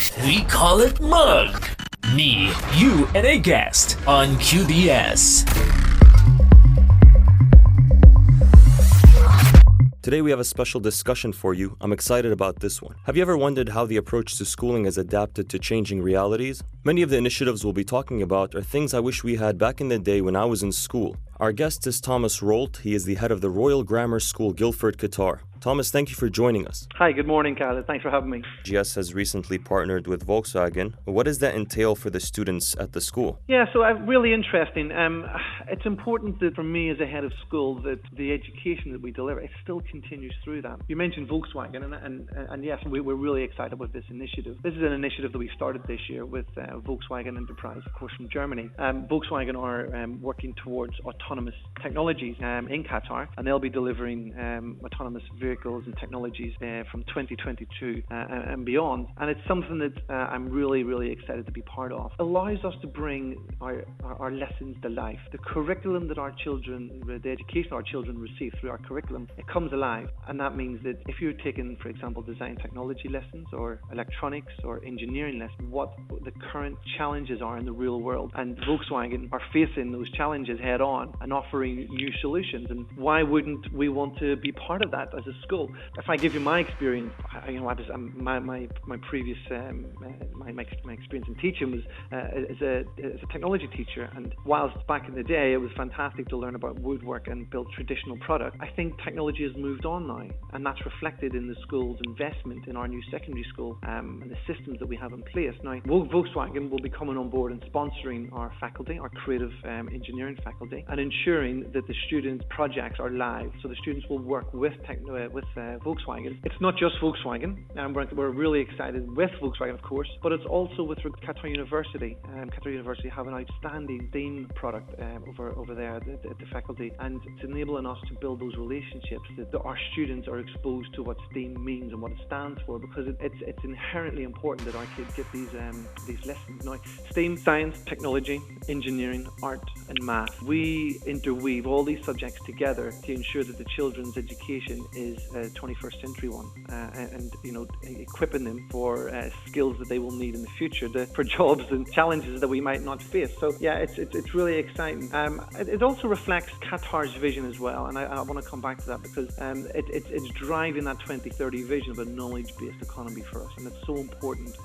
We call it Mug. Me, you, and a guest on QBS. Today we have a special discussion for you. I'm excited about this one. Have you ever wondered how the approach to schooling has adapted to changing realities? Many of the initiatives we'll be talking about are things I wish we had back in the day when I was in school. Our guest is Thomas Rolt. He is the head of the Royal Grammar School, Guildford, Qatar. Thomas, thank you for joining us. Hi, good morning, Khaled. Thanks for having me. QBS has recently partnered with Volkswagen. What does that entail for the students at the school? Yeah, so really interesting. It's important that for me as a head of school that the education that we deliver, it still continues through that. You mentioned Volkswagen, and yes, we're really excited about this initiative. This is an initiative that we started this year with Volkswagen Enterprise, of course, from Germany. Volkswagen are working towards autonomous technologies in Qatar, and they'll be delivering autonomous vehicles and technologies from 2022 and beyond. And it's something that I'm really, really excited to be part of. It allows us to bring our lessons to life. The curriculum that our children, the education our children receive through our curriculum, it comes alive. And that means that if you're taking, for example, design technology lessons or electronics or engineering lessons, what the current challenges are in the real world. And Volkswagen are facing those challenges head on and offering new solutions. And why wouldn't we want to be part of that as a school? If I give you my experience, my previous my experience in teaching was as a technology teacher, and whilst back in the day it was fantastic to learn about woodwork and build traditional products, I think technology has moved on now, and that's reflected in the school's investment in our new secondary school and the systems that we have in place. Now, Volkswagen will be coming on board and sponsoring our faculty, our creative engineering faculty, and ensuring that the students' projects are live, so the students will work with Volkswagen. It's not just Volkswagen, and we're really excited with Volkswagen, of course, but it's also with Qatar University. Qatar University have an outstanding STEAM product over there at the faculty, and it's enabling us to build those relationships that our students are exposed to what STEAM means and what it stands for, because it's inherently important that our kids get these lessons. Now, STEAM, science, technology, engineering, art, and math. We interweave all these subjects together to ensure that the children's education is a 21st century one, and equipping them for skills that they will need in the future for jobs and challenges that we might not face. So yeah, it's really exciting. It also reflects Qatar's vision as well, and I want to come back to that because it's driving that 2030 vision of a knowledge-based economy for us, and it's so important.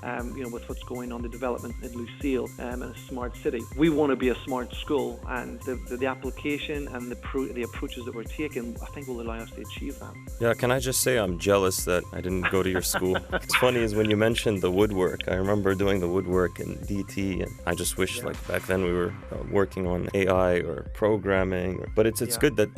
With what's going on, the development in Lucille and a smart city, we want to be a smart school, and the application and the approaches that we're taking, I think, will allow us to achieve that. Yeah, can I just say I'm jealous that I didn't go to your school. What's funny is when you mentioned the woodwork, I remember doing the woodwork in DT, and I just wish like back then we were working on AI or programming. But it's good that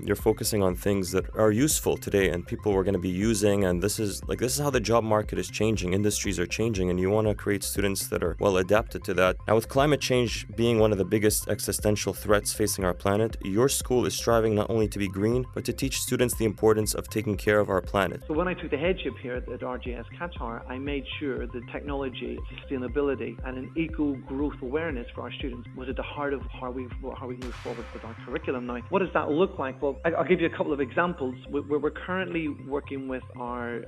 you're focusing on things that are useful today and people are going to be using. And this is how the job market is changing. Industries are changing, and you want to create students that are well adapted to that. Now, with climate change being one of the biggest existential threats facing our planet, your school is striving not only to be green, but to teach students the importance of taking care of our planet. So when I took the headship here at RGS Qatar, I made sure that technology, sustainability, and an eco-growth awareness for our students was at the heart of how we move forward with our curriculum. Now, what does that look like? Well, I'll give you a couple of examples. We're currently working with our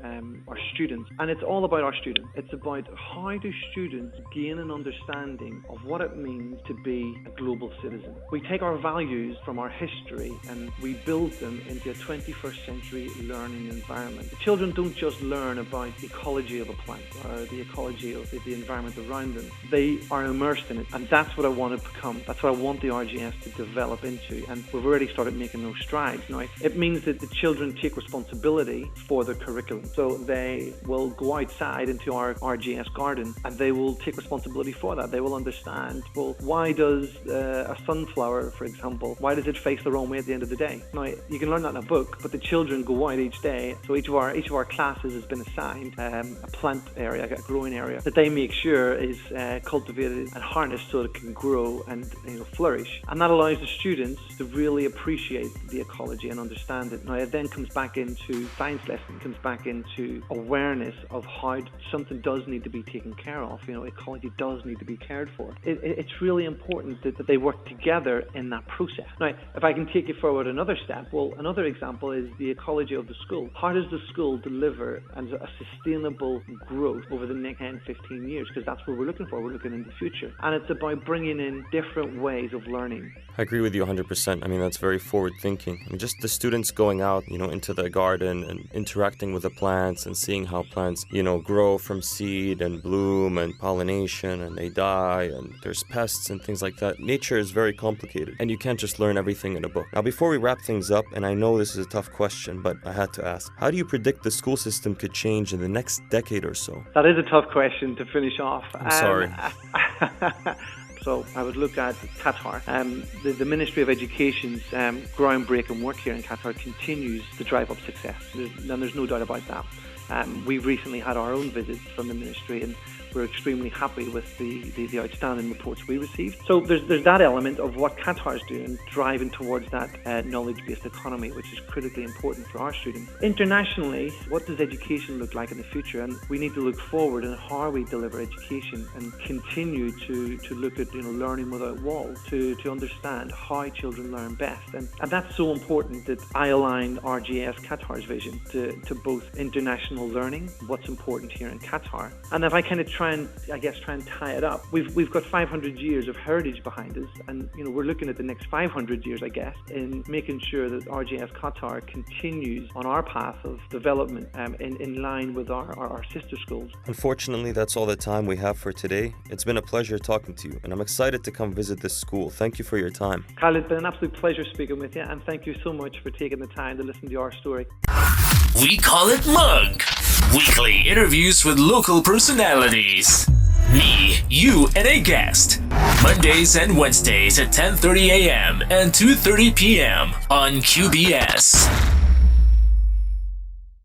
students, and it's all about our students. It's about how do students gain an understanding of what it means to be a global citizen. We take our values from our history and we build them into a 21st century learning environment. The children don't just learn about the ecology of a plant or the ecology of the environment around them. They are immersed in it, and that's what I want to become. That's what I want the RGS to develop into, and we've already started making those strides. Now, it means that the children take responsibility for their curriculum. So they will go outside into our RGS garden and they will take responsibility for that. They will understand, well, why does a sunflower, for example, why does it face the wrong way at the end of the day? Now, you can learn that in a book, but the children go out each day. So each of our classes has been assigned a plant area, a growing area that they make sure is cultivated and harnessed so it can grow and flourish. And that allows the students to really appreciate the ecology and understand it. Now, it then comes back into science lesson, comes back into awareness of how something does need to be taken care of. Ecology does need to be cared for. It's really important that they work together in that process. Now, if I can take you forward another step, well, another example is the ecology technology of the school. How does the school deliver a sustainable growth over the next 10, 15 years? Because that's what we're looking for. We're looking in the future. And it's about bringing in different ways of learning. I agree with you 100%. I mean, that's very forward thinking. I mean, just the students going out, into the garden and interacting with the plants and seeing how plants, grow from seed and bloom and pollination and they die and there's pests and things like that. Nature is very complicated and you can't just learn everything in a book. Now, before we wrap things up, and I know this is a tough question, but I had to ask, how do you predict the school system could change in the next decade or so? That is a tough question to finish off. I'm sorry. So I would look at Qatar. The Ministry of Education's groundbreaking work here in Qatar continues to drive up success. There's no doubt about that. We recently had our own visits from the ministry and we're extremely happy with the outstanding reports we received. So there's that element of what Qatar is doing, driving towards that knowledge-based economy, which is critically important for our students. Internationally, what does education look like in the future? And we need to look forward in how we deliver education and continue to look at learning without walls, to understand how children learn best. And that's so important that I align RGS Qatar's vision to both international learning, what's important here in Qatar. And if I kind of try and tie it up, we've got 500 years of heritage behind us, and we're looking at the next 500 years, I guess, in making sure that RGS Qatar continues on our path of development in line with our sister schools. Unfortunately, that's all the time we have for today. It's been a pleasure talking to you, and I'm excited to come visit this school. Thank you for your time. Kyle, it's been an absolute pleasure speaking with you, and thank you so much for taking the time to listen to our story. We call it Mug. Weekly interviews with local personalities. Me, you, and a guest. Mondays and Wednesdays at 10:30 a.m. and 2:30 p.m. on QBS.